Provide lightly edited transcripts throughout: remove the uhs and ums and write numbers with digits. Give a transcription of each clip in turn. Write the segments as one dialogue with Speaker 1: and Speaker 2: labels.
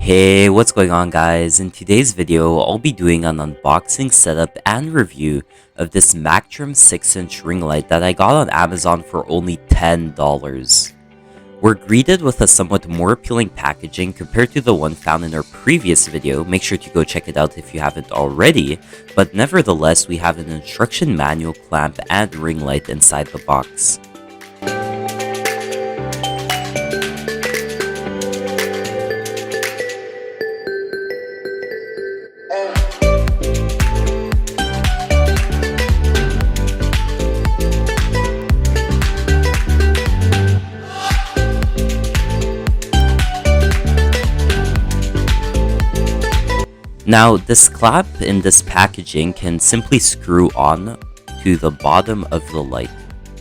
Speaker 1: Hey, what's going on guys? In today's video, I'll be doing an unboxing, setup, and review of this MACTREM 6-inch ring light that I got on Amazon for only $10. We're greeted with a somewhat more appealing packaging compared to the one found in our previous video. Make sure to go check it out if you haven't already, but nevertheless, we have an instruction manual, clamp, and ring light inside the box. Now, this clamp in this packaging can simply screw on to the bottom of the light.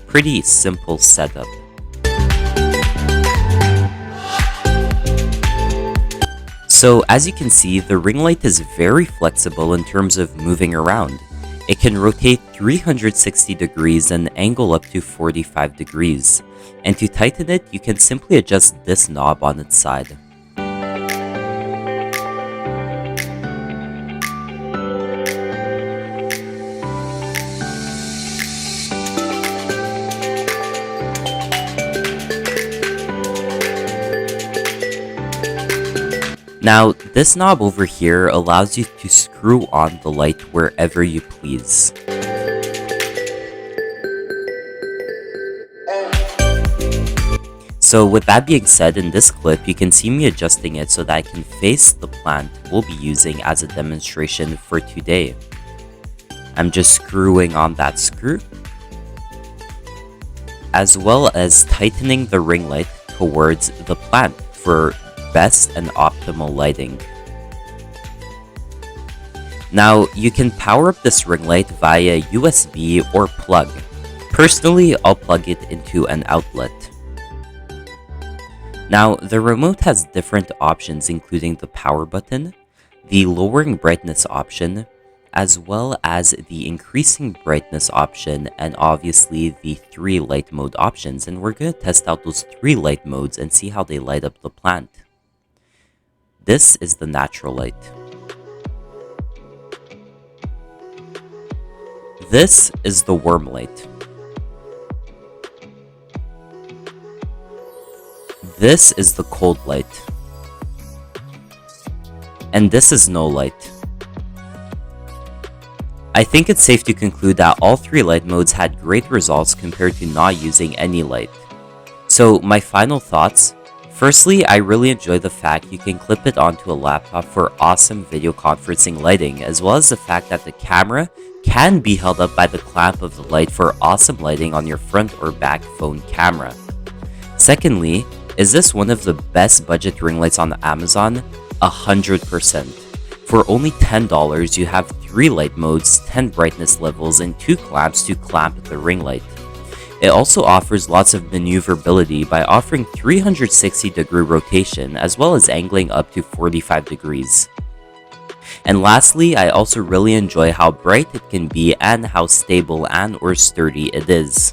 Speaker 1: Pretty simple setup. So, as you can see, the ring light is very flexible in terms of moving around. It can rotate 360 degrees and angle up to 45 degrees. And to tighten it, you can simply adjust this knob on its side. Now, this knob over here allows you to screw on the light wherever you please. So with that being said, in this clip, you can see me adjusting it so that I can face the plant we'll be using as a demonstration for today. I'm just screwing on that screw, as well as tightening the ring light towards the plant for best and optimal lighting. Now, you can power up this ring light via USB or plug. Personally, I'll plug it into an outlet. Now, the remote has different options, including the power button, the lowering brightness option, as well as the increasing brightness option, and obviously the 3 light mode options. And we're going to test out those 3 light modes and see how they light up the plant. This is the natural light. This is the warm light. This is the cold light. And this is no light. I think it's safe to conclude that all 3 light modes had great results compared to not using any light. So my final thoughts. Firstly, I really enjoy the fact you can clip it onto a laptop for awesome video conferencing lighting, as well as the fact that the camera can be held up by the clamp of the light for awesome lighting on your front or back phone camera. Secondly, is this one of the best budget ring lights on Amazon? 100%. For only $10, you have 3 light modes, 10 brightness levels, and 2 clamps to clamp the ring light. It also offers lots of maneuverability by offering 360-degree rotation as well as angling up to 45 degrees. And lastly, I also really enjoy how bright it can be and how stable and or sturdy it is.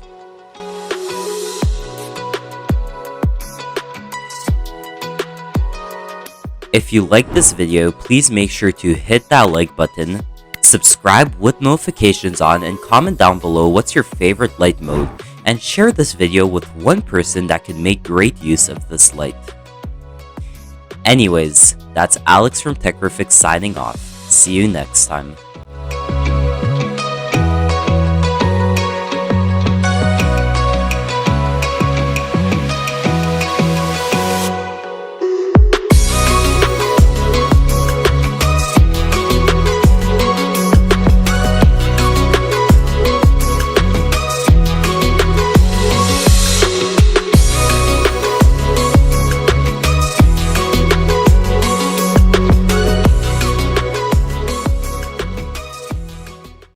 Speaker 1: If you like this video, please make sure to hit that like button, subscribe with notifications on, and comment down below what's your favorite light mode, and share this video with one person that can make great use of this light. Anyways, that's Alex from Techrific signing off. See you next time.